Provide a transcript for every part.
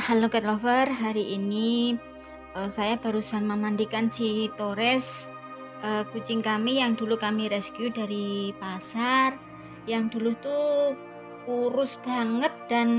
Halo cat lover, hari ini saya barusan memandikan si Torres, kucing kami yang dulu kami rescue dari pasar, yang dulu tuh kurus banget dan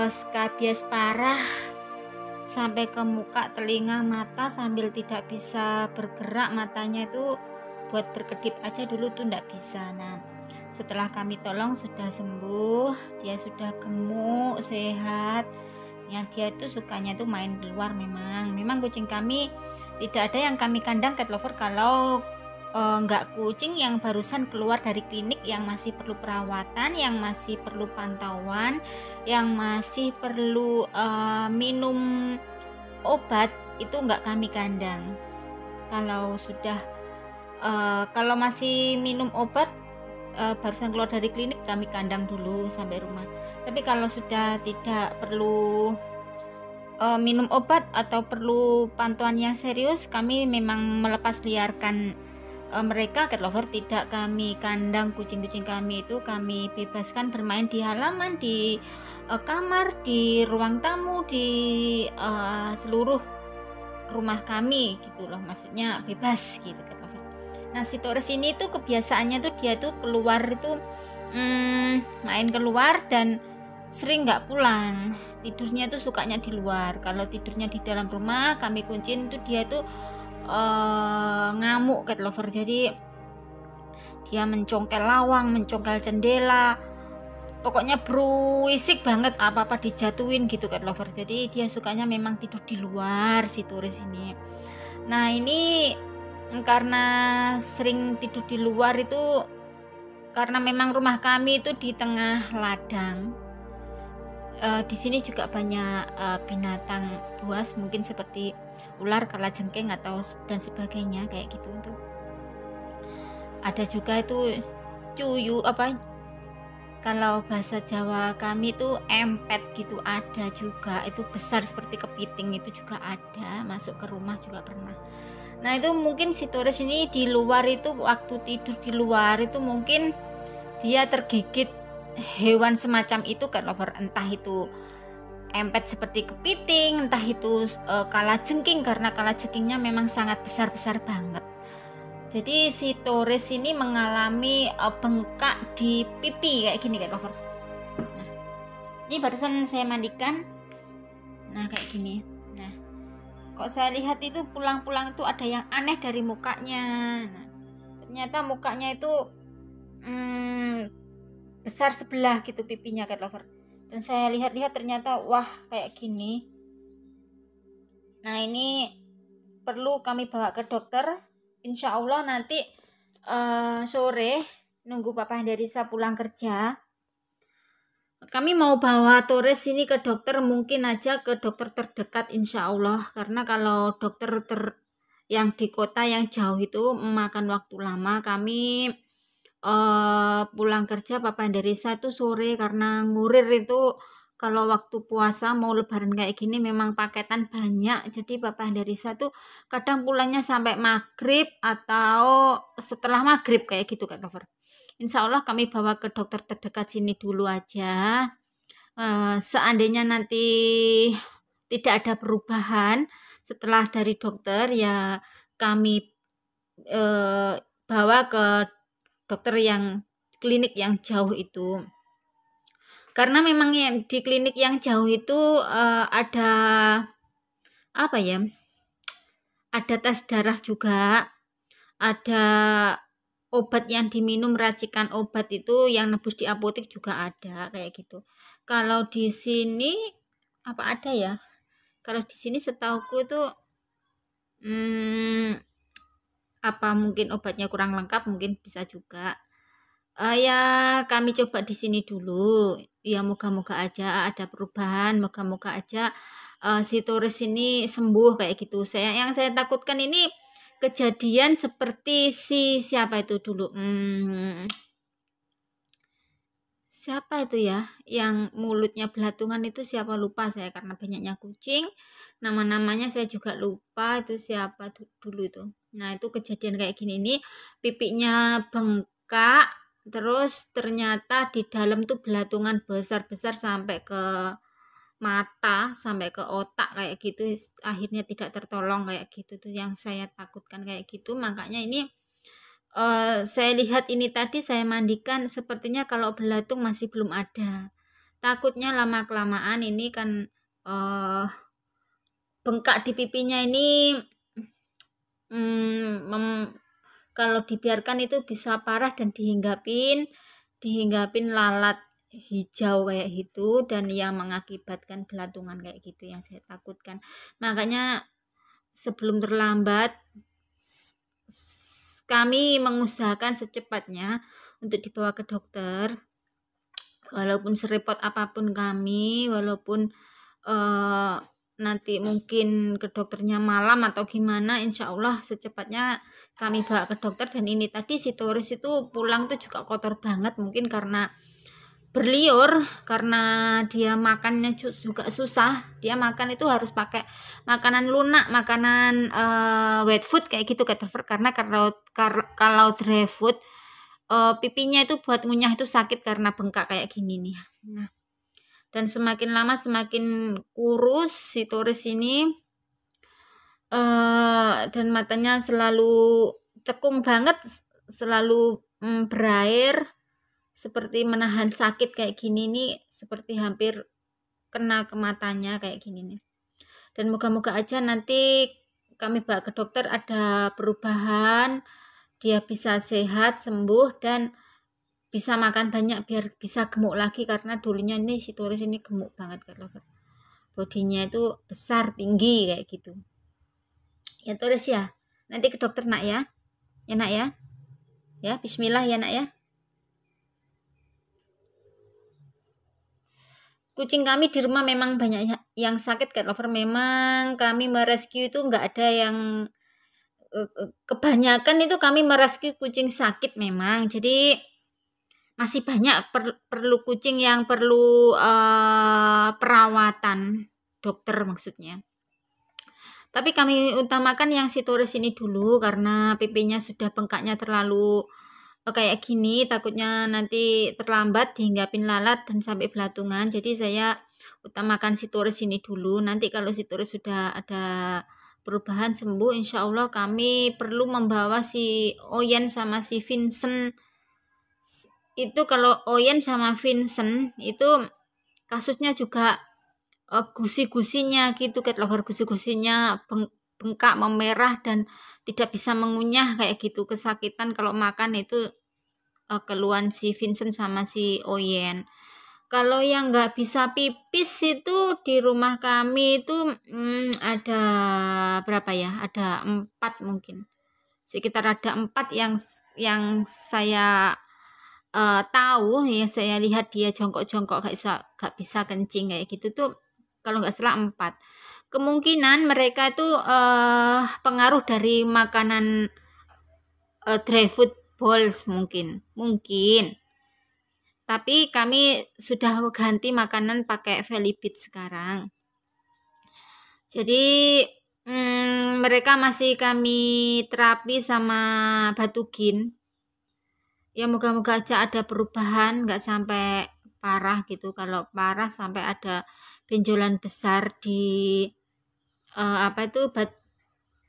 skabies parah sampai ke muka, telinga, mata sambil tidak bisa bergerak, matanya itu buat berkedip aja dulu tuh nggak bisa. Nah, setelah kami tolong sudah sembuh, dia sudah gemuk, sehat. Ya, dia itu sukanya tuh main keluar. Memang kucing kami tidak ada yang kami kandang cat lover kalau nggak kucing yang barusan keluar dari klinik, yang masih perlu perawatan, yang masih perlu pantauan, yang masih perlu minum obat, itu nggak kami kandang. Kalau sudah kalau masih minum obat, barusan keluar dari klinik, kami kandang dulu sampai rumah. Tapi kalau sudah tidak perlu minum obat atau perlu pantauan yang serius, kami memang melepas liarkan mereka cat lover. Tidak kami kandang kucing-kucing kami, itu kami bebaskan bermain di halaman, di kamar, di ruang tamu, di seluruh rumah kami gitu loh, maksudnya bebas gitu cat lover. Nah, si Torres ini tuh kebiasaannya tuh dia tuh keluar itu main keluar dan sering nggak pulang. Tidurnya tuh sukanya di luar. Kalau tidurnya di dalam rumah kami kunciin tuh dia tuh ngamuk cat lover. Jadi dia mencongkel lawang, mencongkel jendela, pokoknya berisik banget, apa-apa dijatuhin gitu cat lover. Jadi dia sukanya memang tidur di luar si Torres ini. Nah, ini karena sering tidur di luar itu karena memang rumah kami itu di tengah ladang. Di sini juga banyak binatang buas, mungkin seperti ular, kalajengking atau dan sebagainya kayak gitu. Tuh ada juga itu cuyu, apa kalau bahasa Jawa kami tuh empet gitu, ada juga. Itu besar seperti kepiting, itu juga ada, masuk ke rumah juga pernah. Nah, itu mungkin si Torres ini di luar itu, waktu tidur di luar itu mungkin dia tergigit hewan semacam itu cat lover, entah itu empet seperti kepiting, entah itu kalajengking, karena kalajengkingnya memang sangat besar-besar banget. Jadi si Torres ini mengalami bengkak di pipi kayak gini cat lover. Nah, ini barusan saya mandikan. Nah, kayak gini. Nah, kok saya lihat itu pulang-pulang itu ada yang aneh dari mukanya. Nah, ternyata mukanya itu besar sebelah gitu pipinya cat lover. Dan saya lihat-lihat ternyata wah kayak gini. Nah, ini perlu kami bawa ke dokter. Insya Allah nanti sore nunggu Papa Hendarisa pulang kerja, kami mau bawa Torres ini ke dokter, mungkin aja ke dokter terdekat insya Allah, karena kalau dokter yang di kota yang jauh itu memakan waktu lama. Kami pulang kerja Papa Hendarisa itu sore, karena ngurir itu kalau waktu puasa mau lebaran kayak gini memang paketan banyak. Jadi Papa Hendarisa tuh kadang pulangnya sampai maghrib atau setelah maghrib kayak gitu kan lover. Insya Allah kami bawa ke dokter terdekat sini dulu aja. Seandainya nanti tidak ada perubahan setelah dari dokter, ya kami bawa ke dokter yang klinik yang jauh itu. Karena memang yang di klinik yang jauh itu ada apa ya? Ada tes darah juga, ada obat yang diminum, racikan obat itu yang nebus di apotek juga ada kayak gitu. Kalau di sini apa ada ya? Kalau di sini setauku itu apa mungkin obatnya kurang lengkap, mungkin bisa juga. Ya kami coba di sini dulu. Ya moga-moga aja ada perubahan, moga-moga aja si Torres ini sembuh kayak gitu. Yang saya takutkan ini kejadian seperti si siapa itu dulu, siapa itu ya yang mulutnya belatungan itu, siapa lupa saya karena banyaknya kucing, nama-namanya saya juga lupa itu siapa dulu itu. Nah, itu kejadian kayak gini nih, pipinya bengkak, terus ternyata di dalam tuh belatungan besar-besar sampai ke mata sampai ke otak kayak gitu, akhirnya tidak tertolong kayak gitu tuh yang saya takutkan kayak gitu. Makanya ini saya lihat ini tadi saya mandikan, sepertinya kalau belatung masih belum ada. Takutnya lama kelamaan ini kan bengkak di pipinya ini kalau dibiarkan itu bisa parah dan dihinggapin lalat hijau kayak gitu, dan yang mengakibatkan belatungan kayak gitu yang saya takutkan. Makanya sebelum terlambat kami mengusahakan secepatnya untuk dibawa ke dokter, walaupun serepot apapun kami, walaupun nanti mungkin ke dokternya malam atau gimana, insya Allah secepatnya kami bawa ke dokter. Dan ini tadi si Toris itu pulang tuh juga kotor banget, mungkin karena berliur, karena dia makannya juga susah. Dia makan itu harus pakai makanan lunak, makanan wet food kayak gitu karena kalau dry food pipinya itu buat ngunyah itu sakit karena bengkak kayak gini nih. Nah, dan semakin lama semakin kurus si Toris ini, dan matanya selalu cekung banget, selalu berair, seperti menahan sakit kayak gini nih, seperti hampir kena ke matanya kayak gini nih. Dan moga-moga aja nanti kami bawa ke dokter ada perubahan, dia bisa sehat, sembuh, dan bisa makan banyak biar bisa gemuk lagi, karena dulunya ini si Toris ini gemuk banget kan, bodinya itu besar tinggi kayak gitu ya Toris ya. Nanti ke dokter nak ya nak ya bismillah ya nak ya. Kucing kami di rumah memang banyak yang sakit cat lover. Memang kami merescue itu nggak ada yang kebanyakan itu kami merescue kucing sakit memang. Jadi masih banyak perlu kucing yang perlu perawatan dokter maksudnya. Tapi kami utamakan yang si Toris ini dulu karena pipinya sudah bengkaknya terlalu kayak gini, takutnya nanti terlambat dihinggapin lalat dan sampai belatungan. Jadi saya utamakan si Toris ini dulu. Nanti kalau si Toris sudah ada perubahan sembuh, insya Allah kami perlu membawa si Oyen sama si Vincent. Itu kalau Oyen sama Vincent itu kasusnya juga gusi-gusinya gitu, cat lover, gusi-gusinya bengkak, memerah, dan tidak bisa mengunyah kayak gitu, kesakitan kalau makan itu keluhan si Vincent sama si Oyen. Kalau yang nggak bisa pipis itu di rumah kami itu ada berapa ya? Ada 4 mungkin. Sekitar ada 4 yang saya tahu ya, saya lihat dia jongkok-jongkok gak bisa kencing kayak gitu tuh, kalau nggak salah 4. Kemungkinan mereka itu pengaruh dari makanan dry food balls mungkin. Tapi kami sudah ganti makanan pakai Velibit sekarang. Jadi mereka masih kami terapi sama Batugin. Ya moga-moga aja ada perubahan, nggak sampai parah gitu. Kalau parah sampai ada benjolan besar di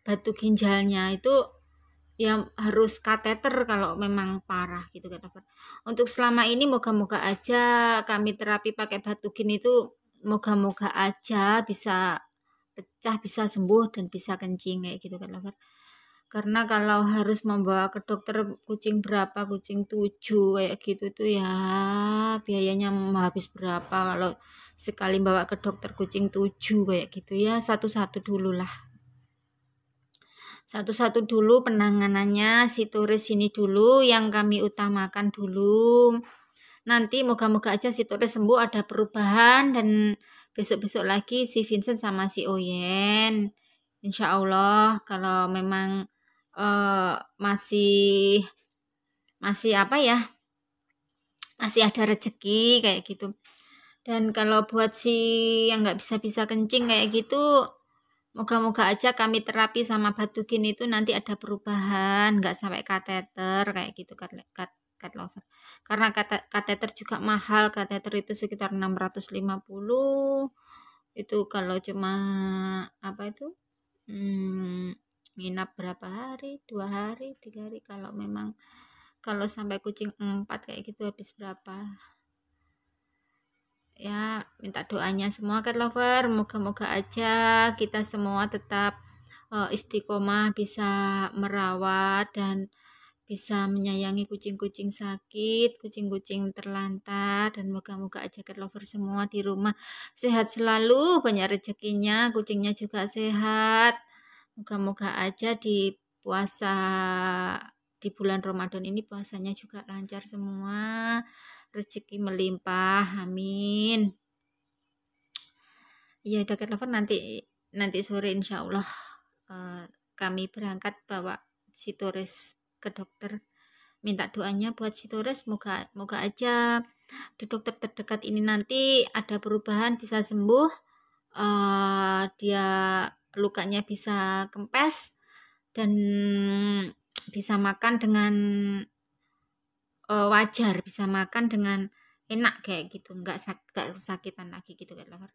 batu ginjalnya itu ya harus kateter kalau memang parah gitu kata. Untuk selama ini moga-moga aja kami terapi pakai Batugin itu moga-moga aja bisa pecah, bisa sembuh, dan bisa kencing kayak gitu kan lover. Karena kalau harus membawa ke dokter kucing berapa, kucing 7 kayak gitu tuh ya biayanya habis berapa kalau sekali bawa ke dokter kucing 7 kayak gitu ya. Satu-satu dulu penanganannya si Toris ini dulu yang kami utamakan dulu. Nanti moga-moga aja si Toris sembuh, ada perubahan, dan besok-besok lagi si Vincent sama si Oyen. Insya Allah kalau memang masih masih ada rezeki kayak gitu. Dan kalau buat si yang nggak bisa kencing kayak gitu, moga-moga aja kami terapi sama Batugin itu nanti ada perubahan, nggak sampai kateter kayak gitu cat lover. karena kateter juga mahal. Kateter itu sekitar 650. Itu kalau cuma apa itu nginap berapa hari, 2 hari, 3 hari. Kalau memang kalau sampai kucing 4 kayak gitu habis berapa ya. Minta doanya semua cat lover, moga-moga aja kita semua tetap istiqomah bisa merawat dan bisa menyayangi kucing-kucing sakit, kucing-kucing terlantar, dan moga-moga aja cat lover semua di rumah sehat selalu, banyak rezekinya, kucingnya juga sehat. Moga-moga aja di puasa di bulan Ramadan ini puasanya juga lancar semua, rezeki melimpah, amin. Ya udah cat lover, nanti sore insya Allah kami berangkat bawa si Torres ke dokter. Minta doanya buat si Torres, moga aja di dokter terdekat ini nanti ada perubahan, bisa sembuh, dia lukanya bisa kempes dan bisa makan dengan wajar, bisa makan dengan enak kayak gitu, nggak kesakitan lagi gitu kan lover.